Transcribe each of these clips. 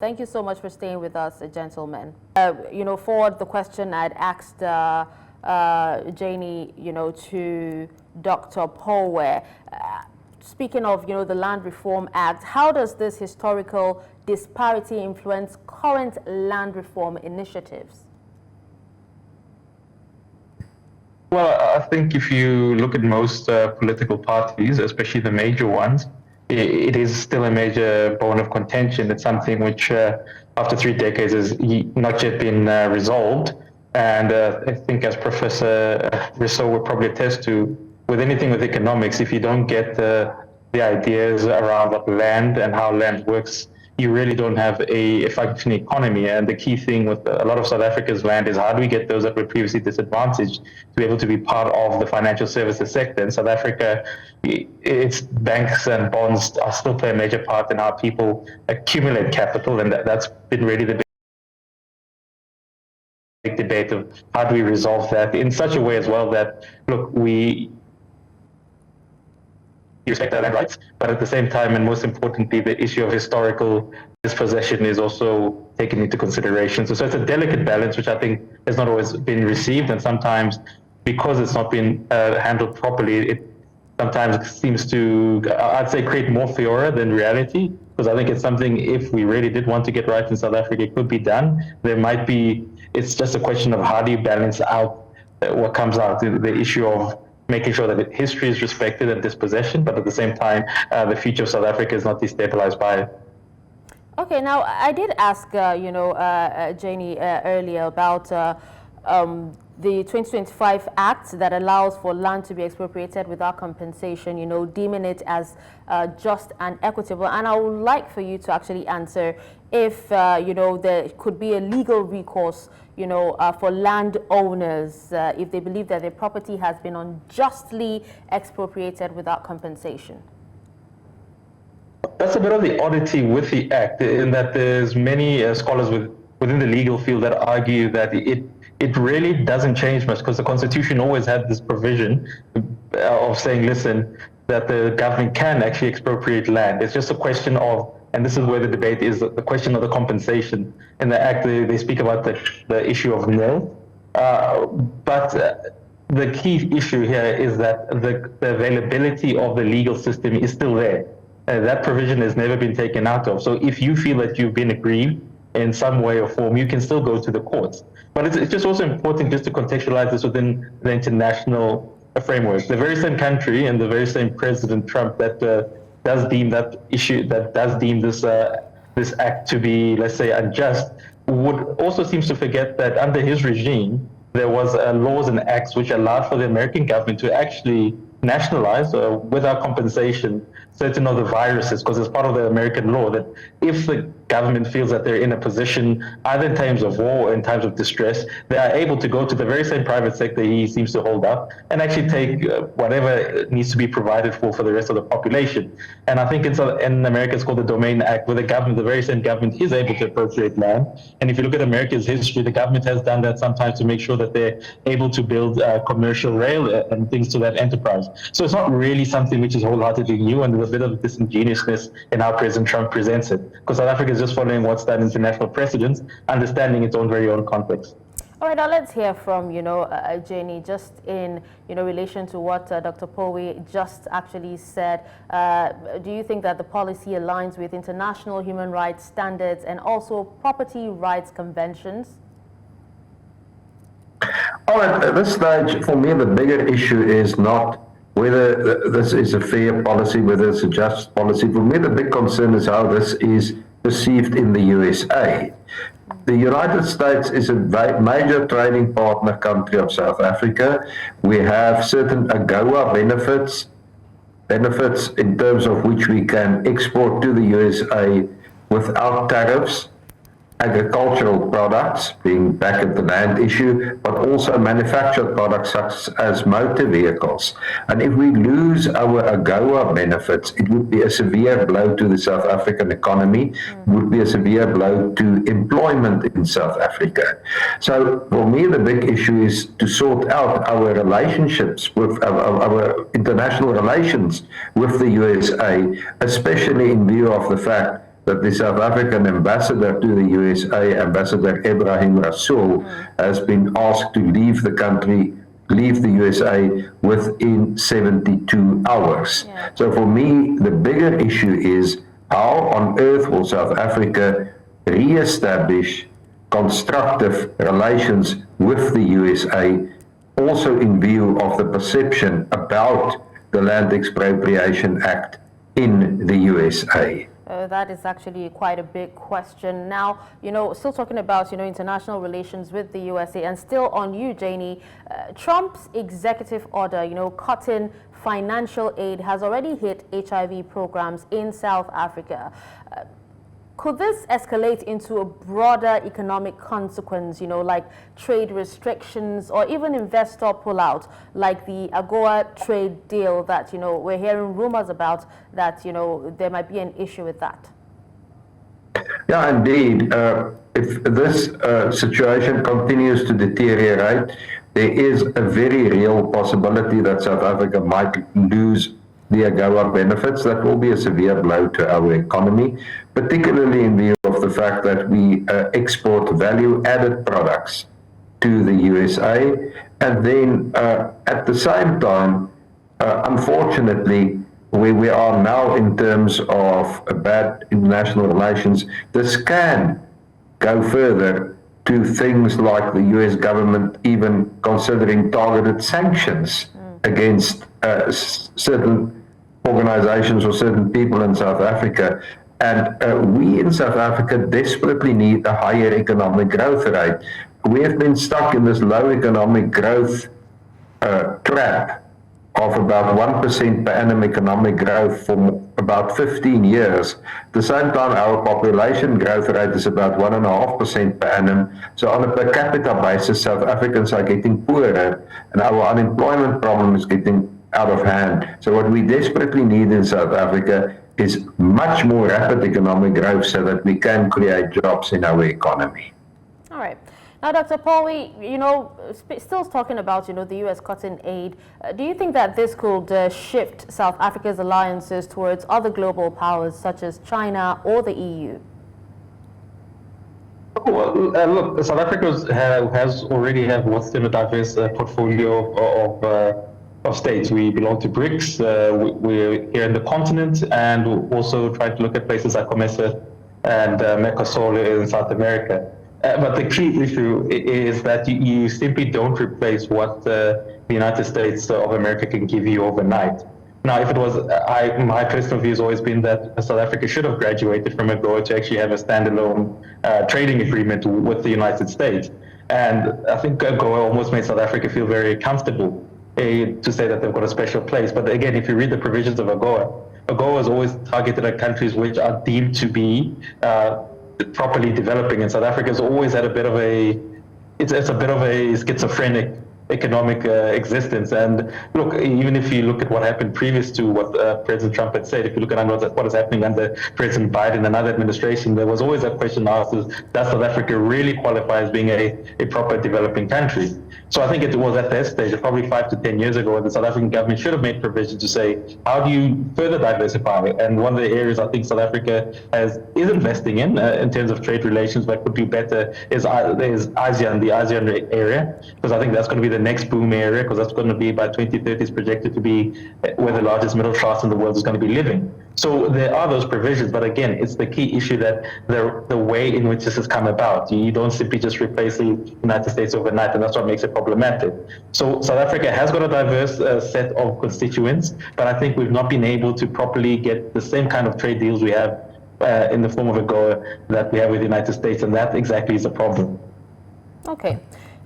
Thank you so much for staying with us, gentlemen. For the question I'd asked Jannie, to Dr. Pooe, speaking of, the Land Reform Act, how does this historical disparity influence current land reform initiatives? Well, I think if you look at most political parties, especially the major ones, it is still a major bone of contention. It's something which, after 3 decades, has not yet been resolved. And I think, as Professor Rossouw would probably attest to, with anything with economics, if you don't get the ideas around what land and how land works, you really don't have a functioning economy. And the key thing with a lot of South Africa's land is how do we get those that were previously disadvantaged to be able to be part of the financial services sector. In South Africa, its banks and bonds are still play a major part in how people accumulate capital, and that's been really the big debate of how do we resolve that in such a way as well that, look, we respect our land rights, but at the same time, and most importantly, the issue of historical dispossession is also taken into consideration. So it's a delicate balance, which I think has not always been received, and sometimes because it's not been handled properly, it sometimes seems to, I'd say, create more furor than reality, because I think it's something, if we really did want to get right in South Africa, it could be done. There might be, it's just a question of how do you balance out what comes out, the issue of making sure that history is respected and dispossession, but at the same time, the future of South Africa is not destabilized by it. Okay, now I did ask, Jannie earlier about the 2025 Act that allows for land to be expropriated without compensation, deeming it as just and equitable. And I would like for you to actually answer if, there could be a legal recourse, for landowners if they believe that their property has been unjustly expropriated without compensation. That's a bit of the oddity with the Act, in that there's many scholars within the legal field that argue that it really doesn't change much, because the Constitution always had this provision of saying, listen, that the government can actually expropriate land. It's just a question of, and this is where the debate is, the question of the compensation. In the Act, they speak about the issue of nil. But the key issue here is that the availability of the legal system is still there. That provision has never been taken out of. So if you feel that you've been aggrieved in some way or form, you can still go to the courts. But it's just also important just to contextualize this within the international framework. The very same country and the very same President Trump that does deem that issue, that does deem this act to be, let's say, unjust, would also seems to forget that under his regime, there was laws and acts which allowed for the American government to actually nationalize without compensation certain of the viruses, because it's part of the American law that if the government feels that they're in a position, either in times of war or in times of distress, they are able to go to the very same private sector he seems to hold up and actually take whatever needs to be provided for the rest of the population. And I think in America it's called the Domain Act, where the government, the very same government, is able to appropriate land. And if you look at America's history, the government has done that sometimes to make sure that they're able to build commercial rail and things to that enterprise. So it's not really something which is wholeheartedly new, and there's a bit of disingenuousness in how President Trump presents it, because South Africa is just following what's done international precedents, understanding its own very own context. All right, now let's hear from, Jannie, just in, relation to what Dr. Pooe just actually said. Do you think that the policy aligns with international human rights standards and also property rights conventions? Well, at this stage, for me, the bigger issue is not whether this is a fair policy, whether it's a just policy. For me, the big concern is how this is perceived in the USA. The United States is a major trading partner country of South Africa. We have certain AGOA benefits in terms of which we can export to the USA without tariffs, agricultural products, being back at the land issue, but also manufactured products such as motor vehicles. And if we lose our AGOA benefits, it would be a severe blow to the South African economy, would be a severe blow to employment in South Africa. So for me, the big issue is to sort out our relationships with our international relations with the USA, especially in view of the fact that the South African ambassador to the USA, Ambassador Jannie Rossouw, has been asked to leave the USA within 72 hours. Yeah. So for me, the bigger issue is how on earth will South Africa re-establish constructive relations with the USA, also in view of the perception about the Land Expropriation Act in the USA? That is actually quite a big question. Now, still talking about, international relations with the USA, and still on you, Jannie, Trump's executive order, cutting financial aid has already hit HIV programs in South Africa. Could this escalate into a broader economic consequence, like trade restrictions or even investor pullout, like the AGOA trade deal that, we're hearing rumors about that, there might be an issue with that? Yeah, indeed. If this situation continues to deteriorate, there is a very real possibility that South Africa might lose the AGOA benefits. That will be a severe blow to our economy, particularly in view of the fact that we export value-added products to the USA. And then at the same time, unfortunately, where we are now in terms of bad international relations, this can go further to things like the US government even considering targeted sanctions against certain organizations or certain people in South Africa. And we in South Africa desperately need a higher economic growth rate. We have been stuck in this low economic growth trap of about 1% per annum economic growth for about 15 years. At the same time, our population growth rate is about 1.5% per annum. So on a per capita basis, South Africans are getting poorer, and our unemployment problem is getting out of hand. So what we desperately need in South Africa is much more rapid economic growth so that we can create jobs in our economy. All right. Now, Dr. Pooe, still talking about, the U.S. cutting aid, do you think that this could shift South Africa's alliances towards other global powers such as China or the EU? Well, look, South Africa has already have what's in a diverse portfolio of states. We belong to BRICS, we're here in the continent, and also try to look at places like COMESA and Mercosur in South America. But the key issue is that you simply don't replace what the United States of America can give you overnight. Now, if it was, my personal view has always been that South Africa should have graduated from AGOA to actually have a standalone trading agreement with the United States. And I think AGOA almost made South Africa feel very comfortable to say that they've got a special place. But again, if you read the provisions of AGOA is always targeted at countries which are deemed to be properly developing, and South Africa has always had a bit of it's a bit of a schizophrenic economic existence. And look, even if you look at what happened previous to what President Trump had said, if you look at what is happening under President Biden and other administration, there was always that question asked: does South Africa really qualify as being a proper developing country? So I think it was at that stage, probably 5 to 10 years ago, the South African government should have made provision to say, how do you further diversify? And one of the areas I think South Africa is investing in terms of trade relations, but could do better, is ASEAN, the ASEAN area, because I think that's going to be the next boom area, because that's going to be by 2030 is projected to be where the largest middle class in the world is going to be living. So there are those provisions, but again, it's the key issue that the way in which this has come about. You don't simply just replace the United States overnight, and that's what makes it problematic. So South Africa has got a diverse set of constituents, but I think we've not been able to properly get the same kind of trade deals we have in the form of AGOA that we have with the United States, and that exactly is a problem. Okay.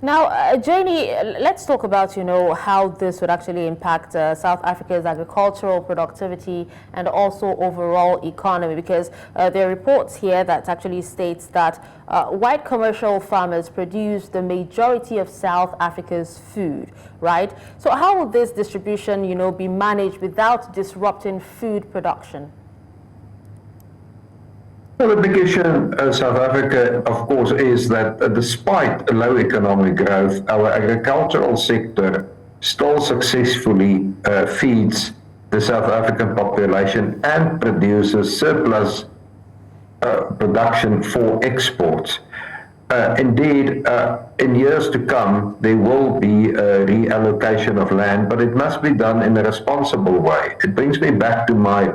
Now, Jannie, let's talk about, how this would actually impact South Africa's agricultural productivity and also overall economy, because there are reports here that actually states that white commercial farmers produce the majority of South Africa's food, right? So how will this distribution, be managed without disrupting food production? Well, the big issue in South Africa, of course, is that despite low economic growth, our agricultural sector still successfully feeds the South African population and produces surplus production for exports. Indeed, in years to come, there will be a reallocation of land, but it must be done in a responsible way. It brings me back to my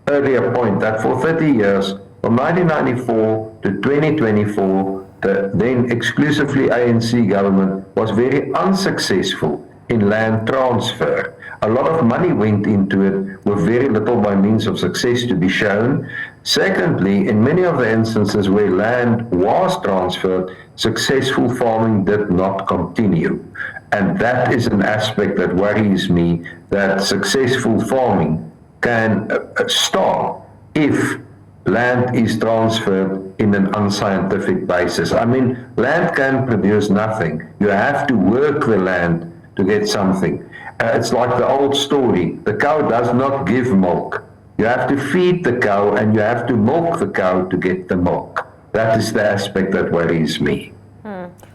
earlier point that for 30 years, from 1994 to 2024, the then exclusively ANC government was very unsuccessful in land transfer. A lot of money went into it with very little by means of success to be shown. Secondly, in many of the instances where land was transferred, successful farming did not continue. And that is an aspect that worries me, that successful farming can stop if land is transferred in an unscientific basis. I mean, land can produce nothing. You have to work the land to get something. It's like the old story. The cow does not give milk. You have to feed the cow and you have to milk the cow to get the milk. That is the aspect that worries me.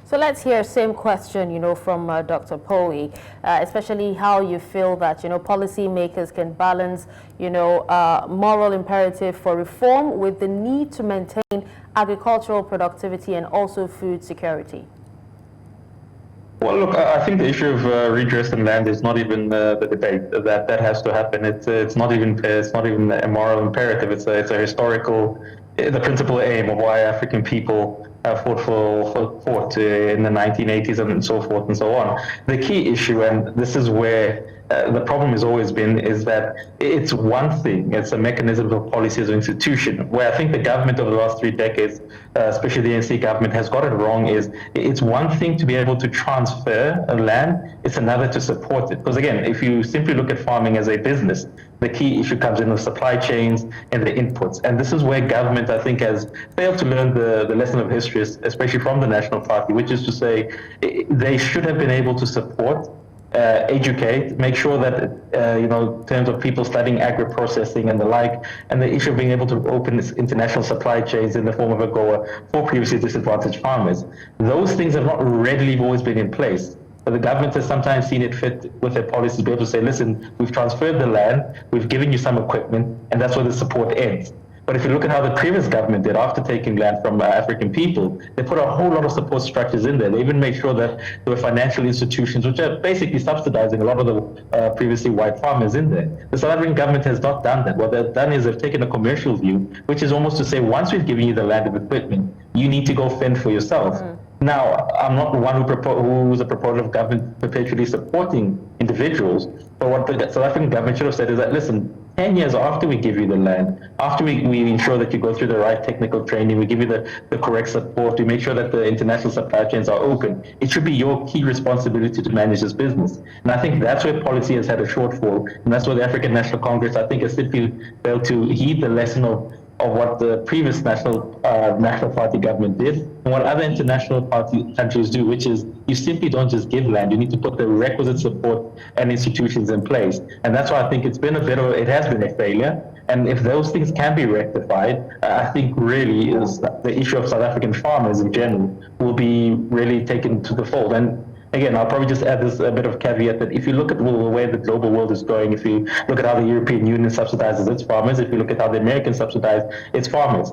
So let's hear same question, from Dr. Pooe, especially how you feel that, policymakers can balance, moral imperative for reform with the need to maintain agricultural productivity and also food security. Well, look, I think the issue of redress in land is not even the debate that has to happen. It's not even a moral imperative. It's a historical, the principal aim of why African people fought in the 1980s and so forth and so on. The key issue, and this is where the problem has always been, is that it's one thing, it's a mechanism of policy as an institution, where I think the government over the last 3 decades, especially the ANC government, has got it wrong. Is it's one thing to be able to transfer a land, it's another to support it. Because again, if you simply look at farming as a business, the key issue comes in the supply chains and the inputs. And this is where government, I think, has failed to learn the lesson of history, especially from the National Party, which is to say they should have been able to support, educate, make sure that, in terms of people studying agri-processing and the like, and the issue of being able to open international supply chains in the form of AGOA for previously disadvantaged farmers. Those things have not readily always been in place. But the government has sometimes seen it fit with their policies to be able to say, listen, we've transferred the land, we've given you some equipment, and that's where the support ends. But if you look at how the previous government did after taking land from African people, they put a whole lot of support structures in there. They even made sure that there were financial institutions which are basically subsidizing a lot of the previously white farmers in there. The South African government has not done that. What they've done is they've taken a commercial view, which is almost to say, once we've given you the land and equipment, you need to go fend for yourself. Now, I'm not the one who's a proponent of government perpetually supporting individuals, but what the South African government should have said is that, listen, 10 years after we give you the land, after we ensure that you go through the right technical training, we give you the correct support, we make sure that the international supply chains are open, it should be your key responsibility to manage this business. And I think that's where policy has had a shortfall, and that's where the African National Congress, I think, has simply failed to heed the lesson of what the previous National Party government did, and what other international party countries do, which is you simply don't just give land, you need to put the requisite support and institutions in place. And that's why I think it has been a failure. And if those things can be rectified, I think really is the issue of South African farmers in general will be really taken to the fold. And again, I'll probably just add this a bit of caveat that if you look at the way the global world is going, if you look at how the European Union subsidizes its farmers, if you look at how the Americans subsidize its farmers,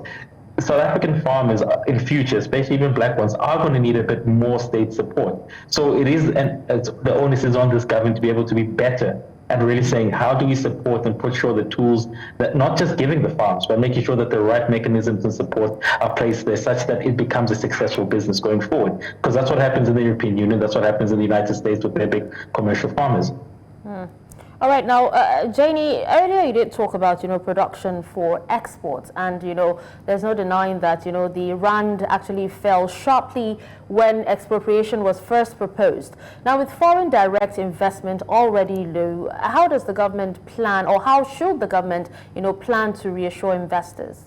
South African farmers in future, especially even black ones, are going to need a bit more state support. So it is, and the onus is on this government to be able to be better and really saying, how do we support and put sure the tools, that not just giving the farms, but making sure that the right mechanisms and support are placed there such that it becomes a successful business going forward. Because that's what happens in the European Union, that's what happens in the United States with their big commercial farmers. All right, now, Jannie, earlier you did talk about, production for exports, and, there's no denying that, the rand actually fell sharply when expropriation was first proposed. Now, with foreign direct investment already low, how does the government plan, or how should the government, plan to reassure investors?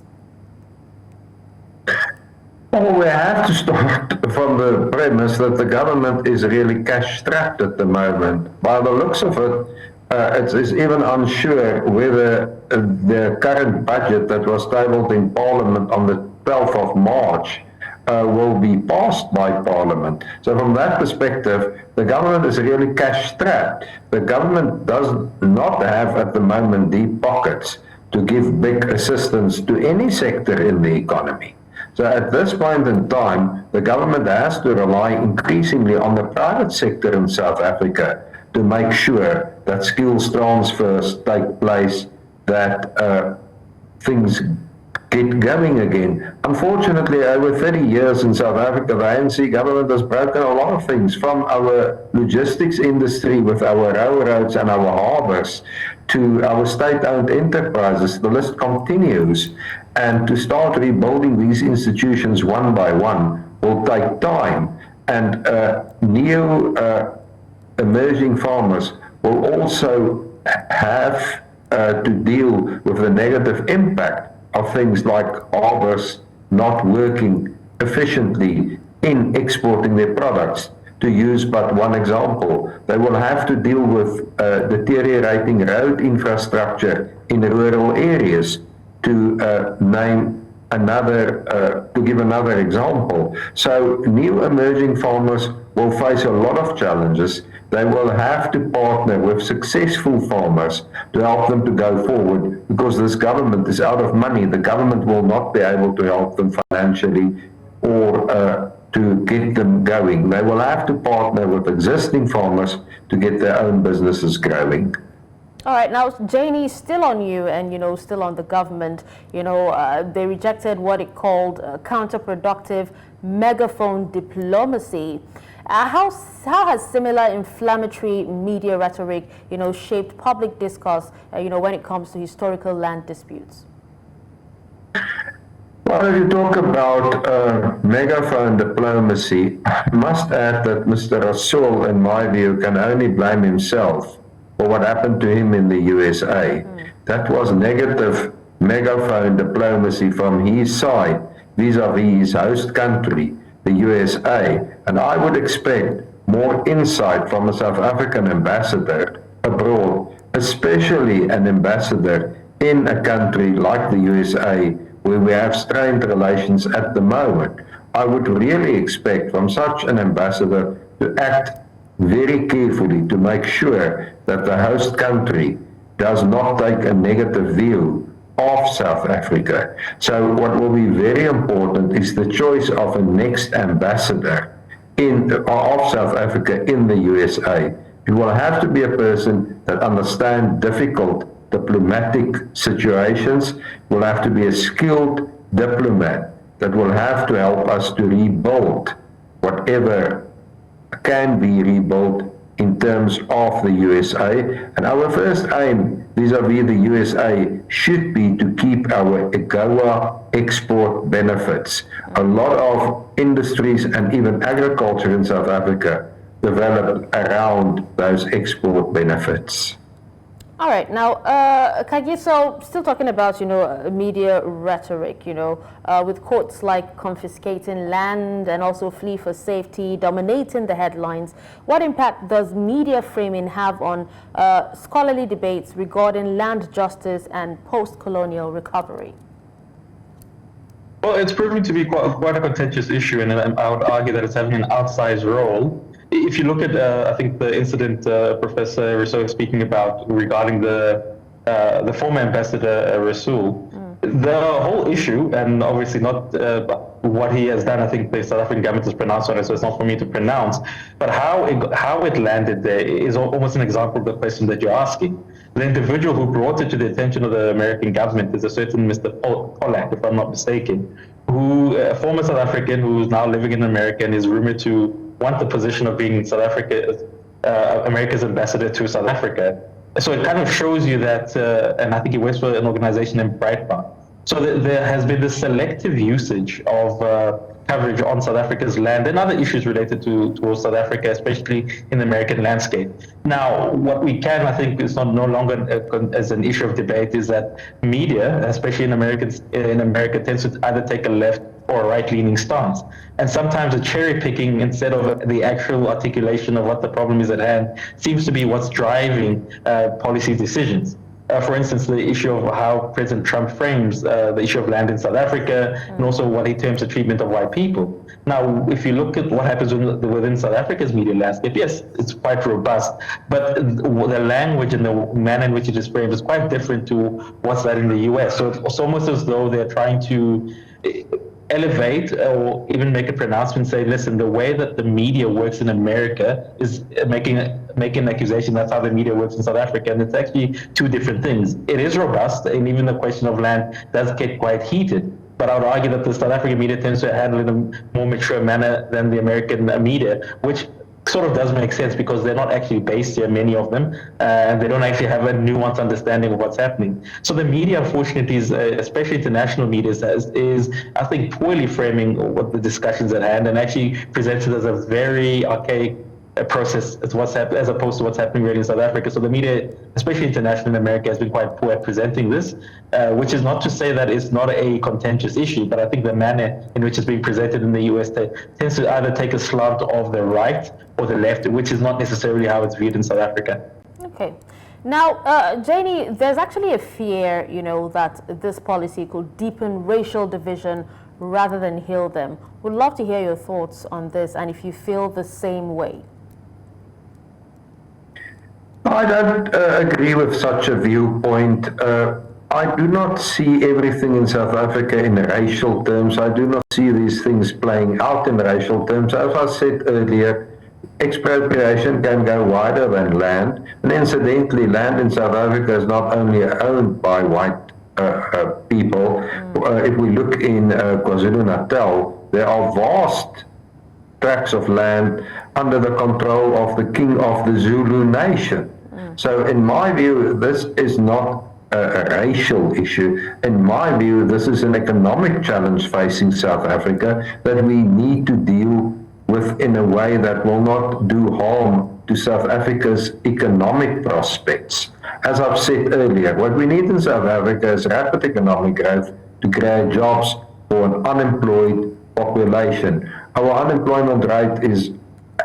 Well, we have to start from the premise that the government is really cash-strapped at the moment. By the looks of it, it is even unsure whether the current budget that was tabled in Parliament on the 12th of March will be passed by Parliament. So from that perspective, the government is really cash-strapped. The government does not have at the moment deep pockets. to give big assistance to any sector in the economy. So at this point in time, the government has to rely increasingly on the private sector in South Africa to make sure that skills transfers take place, that things get going again. Unfortunately, over 30 years in South Africa, the ANC government has broken a lot of things, from our logistics industry with our railroads and our harbors to our state-owned enterprises. The list continues. And to start rebuilding these institutions one by one will take time. And new emerging farmers will also have to deal with the negative impact of things like harbors not working efficiently in exporting their products. To use but one example, they will have to deal with deteriorating road infrastructure in rural areas, to give another example. So new emerging farmers will face a lot of challenges. They will have to partner with successful farmers to help them to go forward, because this government is out of money. The government will not be able to help them financially or to get them going. They will have to partner with existing farmers to get their own businesses growing. All right, now, Jannie, still on you and, still on the government, they rejected what it called counterproductive megaphone diplomacy. How has similar inflammatory media rhetoric, shaped public discourse, when it comes to historical land disputes? Well, if you talk about megaphone diplomacy, I must add that Mr. Rossouw, in my view, can only blame himself for what happened to him in the USA. That was negative megaphone diplomacy from his side vis-a-vis his host country, the USA. And I would expect more insight from a South African ambassador abroad, especially an ambassador in a country like the USA, where we have strained relations at the moment. I would really expect from such an ambassador to act very carefully to make sure that the host country does not take a negative view of South Africa. So what will be very important is the choice of a next ambassador of South Africa in the USA. It will have to be a person that understands difficult diplomatic situations, will have to be a skilled diplomat that will have to help us to rebuild whatever can be rebuilt in terms of the USA. And our first aim vis-a-vis the USA should be to keep our AGOA export benefits. A lot of industries and even agriculture in South Africa developed around those export benefits. All right, now, Kagiso, still talking about, media rhetoric, with quotes like confiscating land and also flee for safety dominating the headlines. What impact does media framing have on scholarly debates regarding land justice and post-colonial recovery? Well, it's proving to be quite a contentious issue, and I would argue that it's having an outsized role. If you look at, I think the incident Professor Rossouw is speaking about regarding the former ambassador Rossouw, the whole issue, and obviously not what he has done, I think the South African government has pronounced on it, so it's not for me to pronounce, but how it landed there is almost an example of the question that you're asking. The individual who brought it to the attention of the American government is a certain Mr. Pollack, if I'm not mistaken, who, a former South African who is now living in America and is rumored to want the position of being South Africa, America's ambassador to South Africa. So it kind of shows you that, and I think he works for an organization in Breitbart. So there has been this selective usage of coverage on South Africa's land and other issues related towards South Africa, especially in the American landscape. Now, what we can, I think, is no longer as an issue of debate is that media, especially in America, tends to either take a left or a right-leaning stance. And sometimes a cherry-picking instead of the actual articulation of what the problem is at hand seems to be what's driving policy decisions. for instance, the issue of how President Trump frames the issue of land in South Africa, and also what he terms the treatment of white people. Now, if you look at what happens within South Africa's media landscape, yes, it's quite robust, but the language and the manner in which it is framed is quite different to what's that in the US. So it's almost as though they're trying to elevate or even make a pronouncement, say, listen, the way that the media works in America is making an accusation that's how the media works in South Africa, and it's actually two different things. It is robust, and even the question of land does get quite heated. But I would argue that the South African media tends to handle it in a more mature manner than the American media, which sort of does make sense because they're not actually based here, many of them, and they don't actually have a nuanced understanding of what's happening. So the media, unfortunately, especially international media, is I think poorly framing what the discussions at hand and actually presents it as a very archaic process as opposed to what's happening really in South Africa. So the media, especially international in America, has been quite poor at presenting this, which is not to say that it's not a contentious issue, but I think the manner in which it's being presented in the US tends to either take a slant of the right or the left, which is not necessarily how it's viewed in South Africa. Okay. Now, Jannie, there's actually a fear, that this policy could deepen racial division rather than heal them. Would love to hear your thoughts on this and if you feel the same way. I don't agree with such a viewpoint. I do not see everything in South Africa in racial terms. I do not see these things playing out in racial terms. As I said earlier, expropriation can go wider than land. And incidentally, land in South Africa is not only owned by white people. If we look in KwaZulu-Natal, there are vast tracts of land under the control of the king of the Zulu nation. So in my view, this is not a racial issue. In my view, this is an economic challenge facing South Africa that we need to deal with in a way that will not do harm to South Africa's economic prospects. As I've said earlier, what we need in South Africa is rapid economic growth to create jobs for an unemployed population. Our unemployment rate is,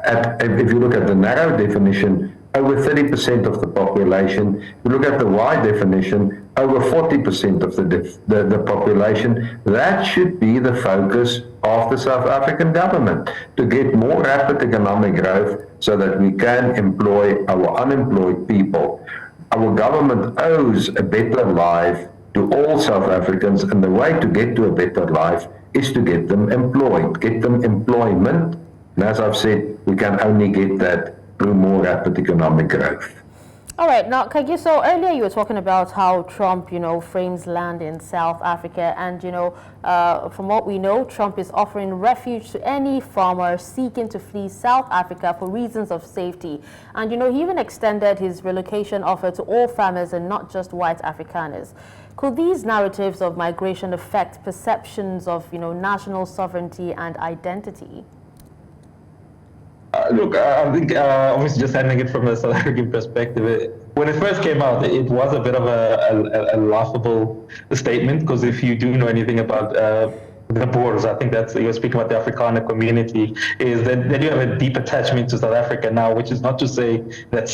if you look at the narrow definition, over 30% of the population. If you look at the wide definition, over 40% of the population. That should be the focus of the South African government, to get more rapid economic growth so that we can employ our unemployed people. Our government owes a better life to all South Africans, and the way to get to a better life is to get them employed, get them employment. And as I've said, we can only get that through more rapid economic growth. All right. Now, Kagiso, earlier you were talking about how Trump, frames land in South Africa. And, from what we know, Trump is offering refuge to any farmer seeking to flee South Africa for reasons of safety. And, he even extended his relocation offer to all farmers and not just white Afrikaners. Could these narratives of migration affect perceptions of, national sovereignty and identity? Look, I think obviously just handling it from a South African perspective, when it first came out, it was a bit of a laughable statement, because if you do know anything about the borders, I think that's, you're speaking about the Afrikaner community, is that they do have a deep attachment to South Africa now, which is not to say that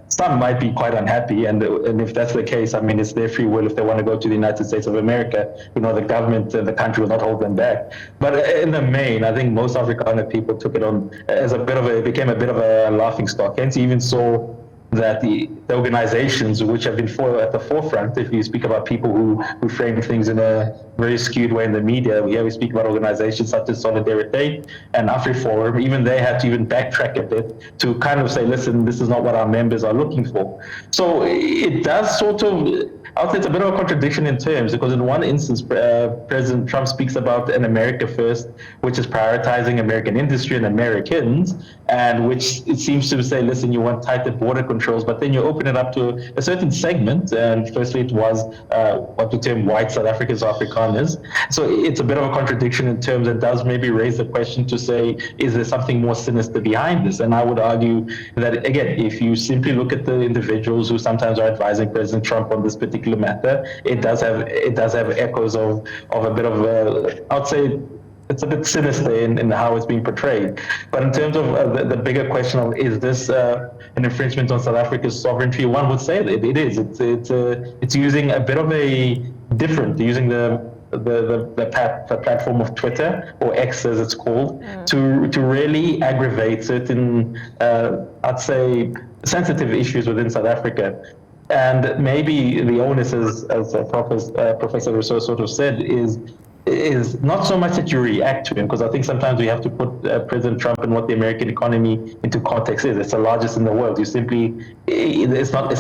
some might be quite unhappy, and if that's the case, I mean, it's their free will if they want to go to the United States of America. The government, the country will not hold them back. But in the main, I think most Afrikaner people took it on as it became a bit of a laughing stock. Hence, you even saw that the organizations which have been at the forefront, if you speak about people who frame things in a very skewed way in the media, we speak about organizations such as Solidarity and AfriForum, even they had to even backtrack a bit to kind of say, listen, this is not what our members are looking for. So it does sort of, I would say it's a bit of a contradiction in terms, because in one instance, President Trump speaks about an America first, which is prioritizing American industry and Americans, and which it seems to say, listen, you want tighter border controls, but then you open it up to a certain segment, and firstly it was what we term white South Africans or Afrikaners. So it's a bit of a contradiction in terms that does maybe raise the question to say, is there something more sinister behind this? And I would argue that, again, if you simply look at the individuals who sometimes are advising President Trump on this particular matter, it does have echoes of a bit of I would say sinister in how it's being portrayed. But in terms of the bigger question of, is this an infringement on South Africa's sovereignty, one would say that it is. It's using a bit of a different, using the platform of Twitter, or X as it's called, to really aggravate certain, I'd say, sensitive issues within South Africa. And maybe the onus, as Professor Rossouw sort of said, is not so much that you react to him, because I think sometimes we have to put President Trump and what the American economy into context is. It's the largest in the world. It's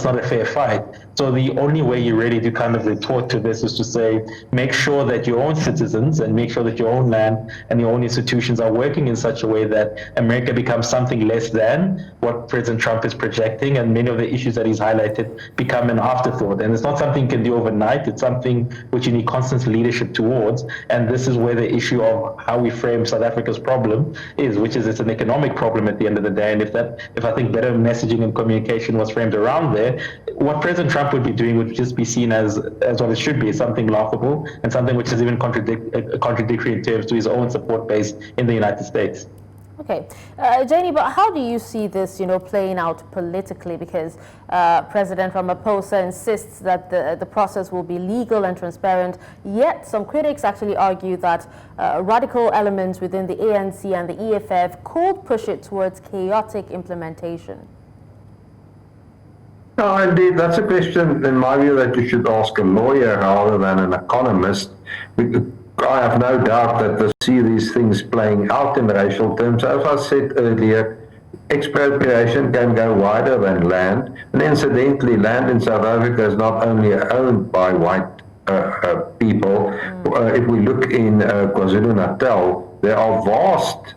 not a fair fight. So the only way you really do kind of retort to this is to say, make sure that your own citizens and make sure that your own land and your own institutions are working in such a way that America becomes something less than what President Trump is projecting, and many of the issues that he's highlighted become an afterthought. And it's not something you can do overnight. It's something which you need constant leadership towards. And this is where the issue of how we frame South Africa's problem is, which is it's an economic problem at the end of the day. And if I think better messaging and communication was framed around there, what President Trump would be doing would just be seen as what it should be, something laughable and something which is even contradictory in terms to his own support base in the United States. Okay, Jannie, but how do you see this, playing out politically? Because President Ramaphosa insists that the process will be legal and transparent, yet some critics actually argue that radical elements within the ANC and the EFF could push it towards chaotic implementation. No, indeed, that's a question, in my view, that you should ask a lawyer rather than an economist. I have no doubt that they see these things playing out in racial terms. As I said earlier, expropriation can go wider than land. And incidentally, land in South Africa is not only owned by white people. If we look in KwaZulu-Natal, there are vast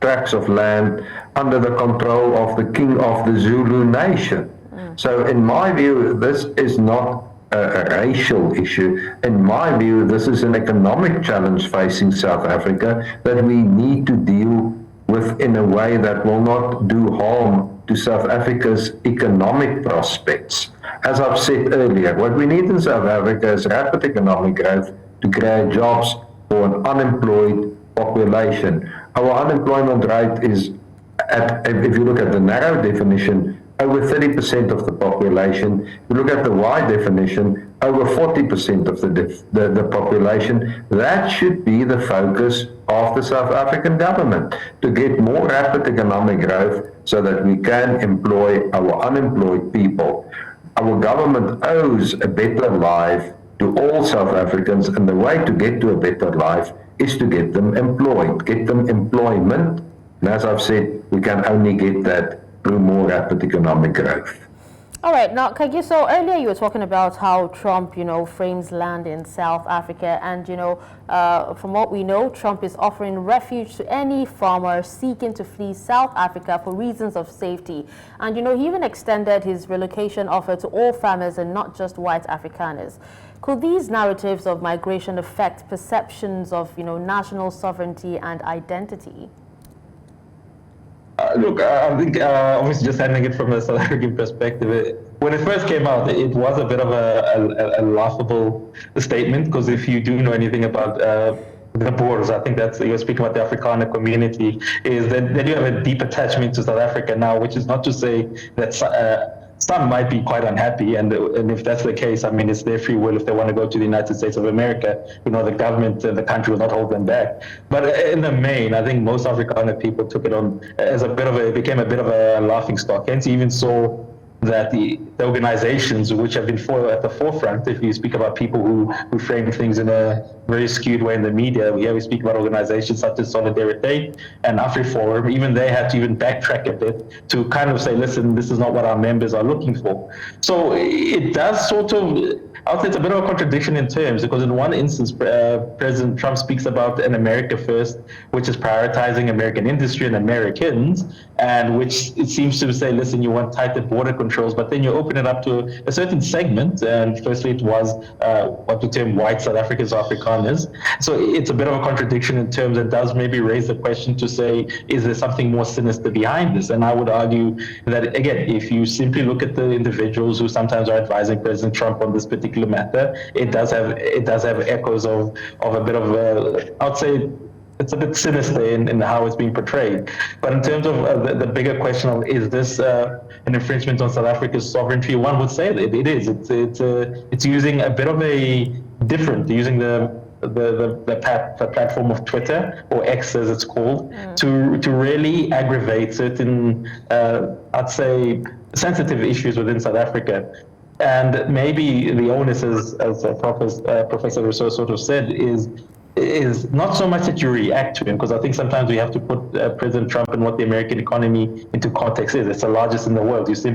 tracts of land under the control of the king of the Zulu nation. So in my view, this is not a racial issue. In my view, this is an economic challenge facing South Africa that we need to deal with in a way that will not do harm to South Africa's economic prospects. As I've said earlier, what we need in South Africa is rapid economic growth to create jobs for an unemployed population. Our unemployment rate is, if you look at the narrow definition, over 30% of the population. If you look at the wide definition, over 40% of the population. That should be the focus of the South African government, to get more rapid economic growth so that we can employ our unemployed people. Our government owes a better life to all South Africans, and the way to get to a better life is to get them employed, get them employment. And as I've said, we can only get that through more rapid economic growth. All right, now Kagiso, earlier you were talking about how Trump, frames land in South Africa, and from what we know, Trump is offering refuge to any farmer seeking to flee South Africa for reasons of safety. And he even extended his relocation offer to all farmers and not just white Afrikaners. Could these narratives of migration affect perceptions of national sovereignty and identity? Look, I think obviously just handling it from a South African perspective, when it first came out, it was a bit of a laughable statement, because if you do know anything about the Boers, I think that's, you're speaking about the Afrikaner community, is that they do have a deep attachment to South Africa now, which is not to say that some might be quite unhappy, and if that's the case, I mean, it's their free will if they want to go to the United States of America. The government, the country will not hold them back. But in the main, I think most Afrikaner people took it on as it became a bit of a laughing stock. Hence, you even saw that the organizations which have been at the forefront, if you speak about people who frame things in a very skewed way in the media, we speak about organizations such as Solidarity and AfriForum, even they had to even backtrack a bit to kind of say, listen, this is not what our members are looking for. So it does sort of, I would say it's a bit of a contradiction in terms, because in one instance, President Trump speaks about an America first, which is prioritizing American industry and Americans, and which it seems to say, listen, you want tighter border controls, but then you open it up to a certain segment, and firstly it was what we term white South Africans or Afrikaners. So it's a bit of a contradiction in terms that does maybe raise the question to say, is there something more sinister behind this? And I would argue that, again, if you simply look at the individuals who sometimes are advising President Trump on this particular matter, it does have echoes of a bit of I would say sinister in how it's being portrayed. But in terms of the bigger question of is this an infringement on South Africa's sovereignty, one would say that it is. It's using a bit of a different, using the platform of Twitter, or X as it's called, to really aggravate certain, I'd say, sensitive issues within South Africa. And maybe the onus, as Professor Rossouw sort of said, is not so much that you react to him, because I think sometimes we have to put President Trump and what the American economy into context is. It's the largest in the world. It's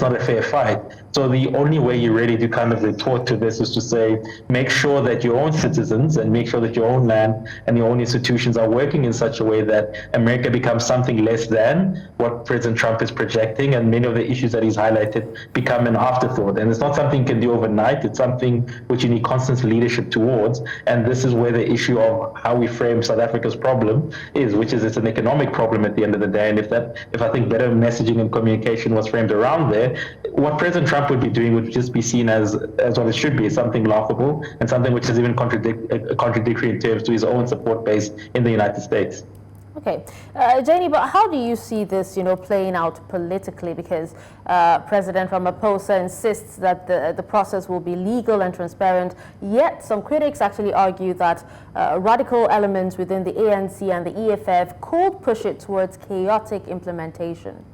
not a fair fight. So the only way you really do kind of retort to this is to say, make sure that your own citizens and make sure that your own land and your own institutions are working in such a way that America becomes something less than what President Trump is projecting, and many of the issues that he's highlighted become an afterthought. And it's not something you can do overnight. It's something which you need constant leadership towards. And this is where the issue of how we frame South Africa's problem is, which is it's an economic problem at the end of the day. And if I think better messaging and communication was framed around there, what President Trump would be doing would just be seen as what it should be, something laughable and something which is even contradictory in terms to his own support base in the United States. Okay, Jannie, but how do you see this, playing out politically? Because President Ramaphosa insists that the process will be legal and transparent, yet some critics actually argue that radical elements within the ANC and the EFF could push it towards chaotic implementation.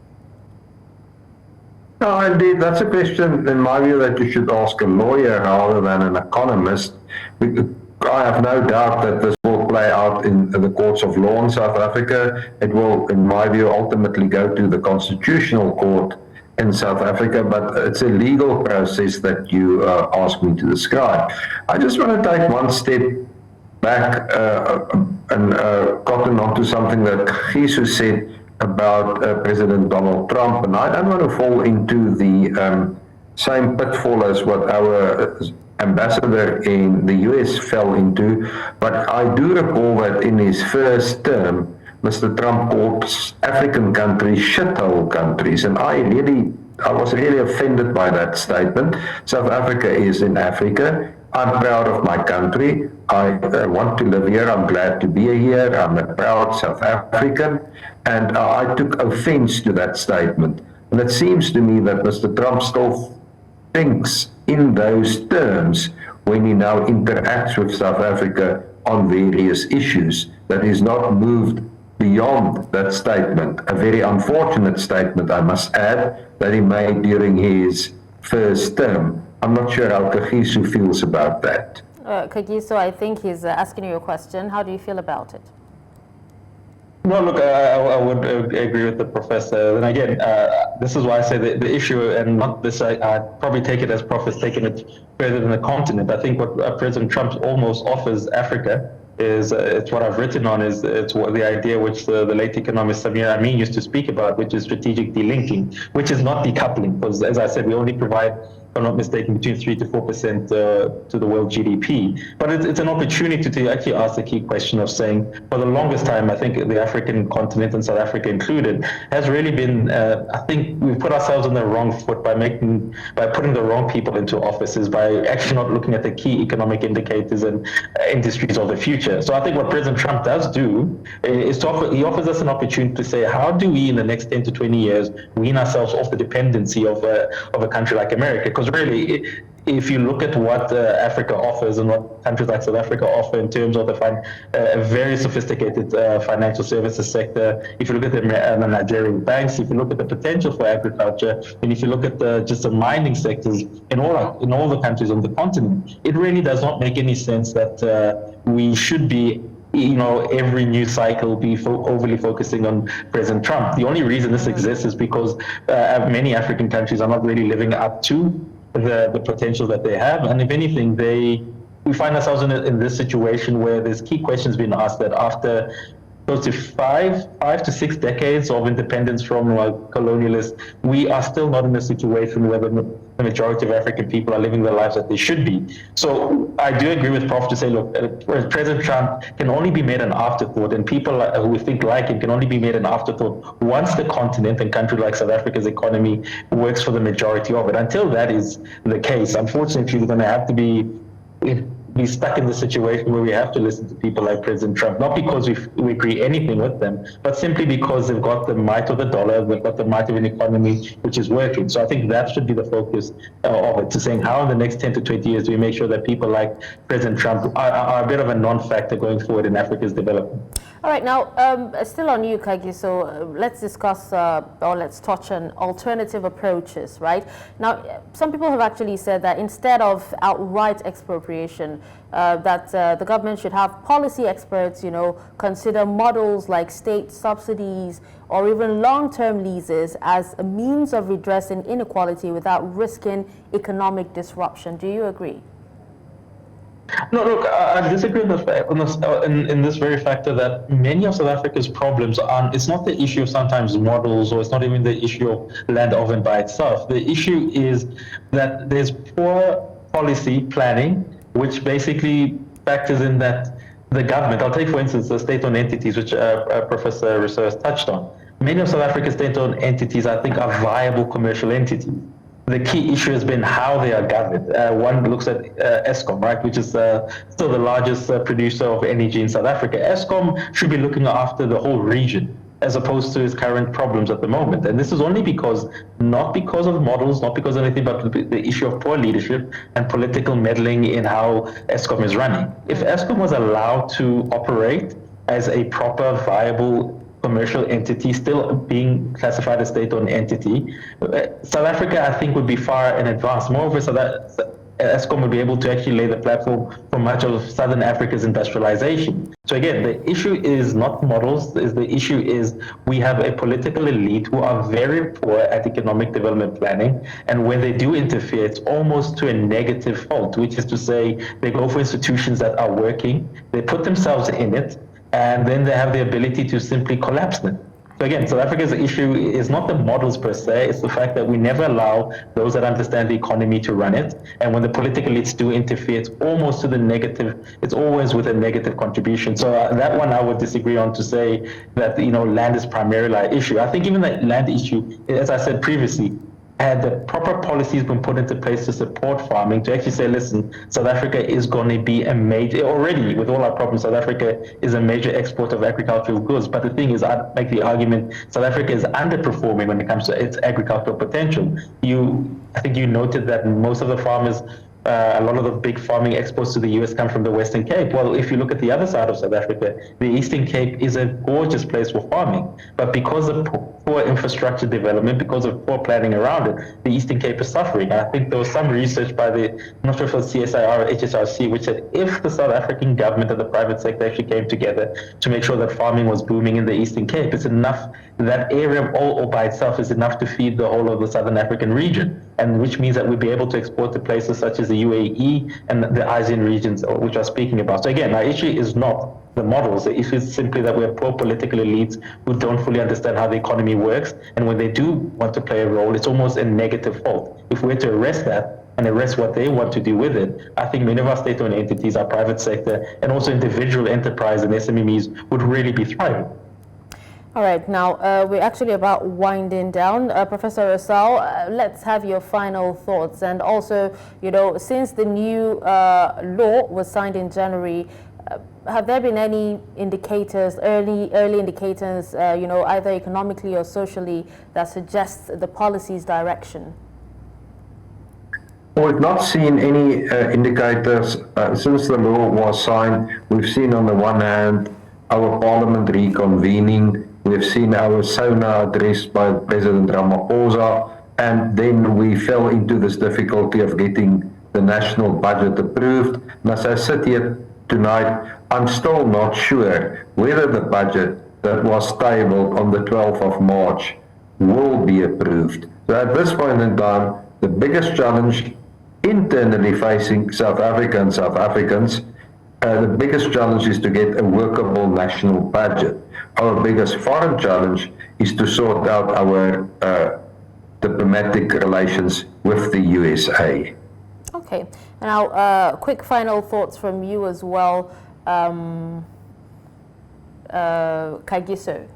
No, indeed, that's a question, in my view, that you should ask a lawyer rather than an economist. I have no doubt that this will play out in the courts of law in South Africa. It will, in my view, ultimately go to the Constitutional Court in South Africa, but it's a legal process that you ask me to describe. I just want to take one step back and cotton onto something that Kagiso said about President Donald Trump, and I don't want to fall into the same pitfall as what our ambassador in the US fell into, but I do recall that in his first term, Mr. Trump called African countries shithole countries, and I was really offended by that statement. South Africa is in Africa. I'm proud of my country. I want to live here. I'm glad to be here. I'm a proud South African, and I took offense to that statement. And it seems to me that Mr. Trump still thinks in those terms when he now interacts with South Africa on various issues, that he's not moved beyond that statement. A very unfortunate statement, I must add, that he made during his first term. I'm not sure how Kagiso feels about that. Kagiso, I think he's asking you a question. How do you feel about it? No, look, I would agree with the professor. And again, this is why I say the issue, and not this, I probably take it as Prof has taken it further than the continent. I think what President Trump almost offers Africa is, it's what I've written on, it's what the idea which the late economist Samir Amin used to speak about, which is strategic delinking, which is not decoupling, because as I said, we only provide, if I'm not mistaken, between 3 to 4% to the world GDP. But it's an opportunity to actually ask the key question of saying, for the longest time, I think the African continent, and South Africa included, has really been, I think we've put ourselves on the wrong foot by putting the wrong people into offices, by actually not looking at the key economic indicators and industries of the future. So I think what President Trump does do is he offers us an opportunity to say, how do we in the next 10 to 20 years wean ourselves off the dependency of a country like America? Because really, if you look at what Africa offers and what countries like South Africa offer in terms of a very sophisticated financial services sector, if you look at the Nigerian banks, if you look at the potential for agriculture, and if you look at just the mining sectors in all the countries on the continent, it really does not make any sense that we should be every news cycle be overly focusing on President Trump. The only reason this exists is because many African countries are not really living up to the potential that they have. And if anything, we find ourselves in this situation where there's key questions being asked that after close to five to 6 decades of independence from colonialists, we are still not in a situation where the majority of African people are living the lives that they should be. So I do agree with Prof to say, look, President Trump can only be made an afterthought, and people who think like him can only be made an afterthought once the continent and country like South Africa's economy works for the majority of it. Until that is the case, unfortunately, we're going to have to be be stuck in the situation where we have to listen to people like President Trump, not because we agree anything with them, but simply because they've got the might of the dollar, they've got the might of an economy which is working. So I think that should be the focus of it, to saying how in the next 10 to 20 years do we make sure that people like President Trump are a bit of a non-factor going forward in Africa's development. All right, now, still on you, Kagiso, let's discuss or let's touch on alternative approaches, right? Now, some people have actually said that instead of outright expropriation, that the government should have policy experts, consider models like state subsidies or even long-term leases as a means of redressing inequality without risking economic disruption. Do you agree? No, look, I disagree on in this very factor that many of South Africa's problems it's not the issue of sometimes models, or it's not even the issue of land owned by itself. The issue is that there's poor policy planning, which basically factors in that the government, I'll take for instance the state-owned entities, which Professor Rossouw has touched on. Many of South Africa's state-owned entities, I think, are viable commercial entities. The key issue has been how they are governed. One looks at Eskom, right, which is still the largest producer of energy in South Africa. Eskom should be looking after the whole region, as opposed to its current problems at the moment. And this is only not because of models, not because of anything, but the issue of poor leadership and political meddling in how Eskom is running. If Eskom was allowed to operate as a proper, viable commercial entity, still being classified as state-owned entity, South Africa, I think, would be far in advance. Moreover, so that Eskom would be able to actually lay the platform for much of Southern Africa's industrialization. So again, the issue is not models. The issue is we have a political elite who are very poor at economic development planning, and when they do interfere, it's almost to a negative fault, which is to say they go for institutions that are working, they put themselves in it, and then they have the ability to simply collapse them. So again, South Africa's issue is not the models per se, it's the fact that we never allow those that understand the economy to run it. And when the political elites do interfere, it's almost to the negative, it's always with a negative contribution. So that one I would disagree on, to say that, land is primarily our issue. I think even the land issue, as I said previously, had the proper policies been put into place to support farming, to actually say, listen, South Africa is going to be a major, already with all our problems, South Africa is a major exporter of agricultural goods. But the thing is, I'd make the argument, South Africa is underperforming when it comes to its agricultural potential. I think you noted that most of the farmers, a lot of the big farming exports to the US come from the Western Cape. Well, if you look at the other side of South Africa, the Eastern Cape is a gorgeous place for farming. But because of poor infrastructure development, because of poor planning around it, the Eastern Cape is suffering. And I think there was some research by I'm not sure if it was CSIR or HSRC, which said if the South African government and the private sector actually came together to make sure that farming was booming in the Eastern Cape, it's enough, that area all by itself is enough to feed the whole of the Southern African region. And which means that we'd be able to export to places such as the UAE and the ASEAN regions, which I'm speaking about. So again, our issue is not the models. The issue is simply that we have poor political elites who don't fully understand how the economy works. And when they do want to play a role, it's almost a negative fault. If we're to arrest that and arrest what they want to do with it, I think many of our state-owned entities, our private sector, and also individual enterprise and SMEs would really be thriving. All right, now we're actually about winding down. Professor Rossouw, let's have your final thoughts. And also, since the new law was signed in January, have there been any indicators, early indicators, either economically or socially, that suggests the policy's direction? Well, we've not seen any indicators since the law was signed. We've seen, on the one hand, our parliament reconvening. We've seen our SONA address by President Ramaphosa, and then we fell into this difficulty of getting the national budget approved. And as I sit here tonight, I'm still not sure whether the budget that was tabled on the 12th of March will be approved. So at this point in time, the biggest challenge internally facing South Africa and South Africans, the biggest challenge is to get a workable national budget. Our biggest foreign challenge is to sort out our diplomatic relations with the USA. Okay. Now, quick final thoughts from you as well, Kagiso.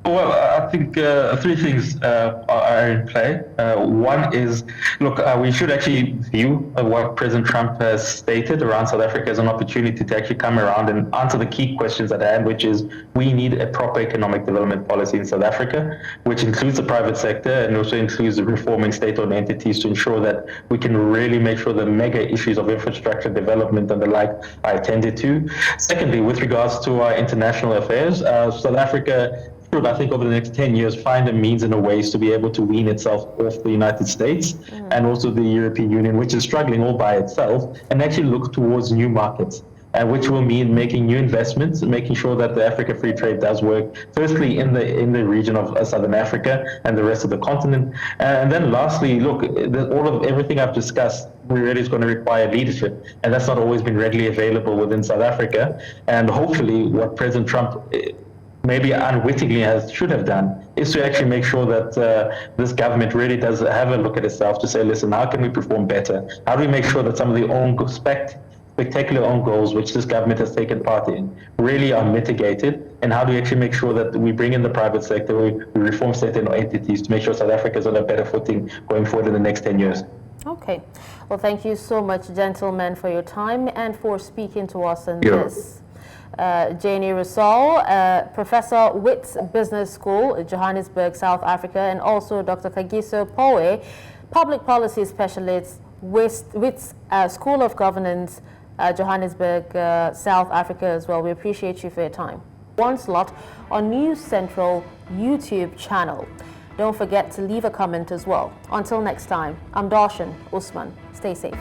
Well, I think three things are in play. One is, look, we should actually view what President Trump has stated around South Africa as an opportunity to actually come around and answer the key questions at hand, which is we need a proper economic development policy in South Africa, which includes the private sector and also includes reforming state-owned entities to ensure that we can really make sure the mega issues of infrastructure development and the like are attended to. Secondly, with regards to our international affairs, South Africa should, I think, over the next 10 years, find a means and a ways to be able to wean itself off the United States and also the European Union, which is struggling all by itself, and actually look towards new markets. Which will mean making new investments and making sure that the Africa Free Trade does work, firstly in the region of Southern Africa and the rest of the continent. And then lastly, look, everything I've discussed really is going to require leadership, and that's not always been readily available within South Africa. And hopefully what President Trump maybe unwittingly should have done is to actually make sure that this government really does have a look at itself to say, listen, how can we perform better? How do we make sure that some of the spectacular own goals which this government has taken part in really are mitigated, and how do we actually make sure that we bring in the private sector, we reform state-owned entities to make sure South Africa is on a better footing going forward in the next 10 years. Okay. Well, thank you so much, gentlemen, for your time and for speaking to us on this. Jannie Rossouw, Professor, Wits Business School, Johannesburg, South Africa, and also Dr. Kagiso Pooe, Public Policy Specialist, Wits School of Governance, Johannesburg, South Africa as well. We appreciate you for your time. One slot on News Central YouTube channel. Don't forget to leave a comment as well. Until next time, I'm Darshan Usman. Stay safe.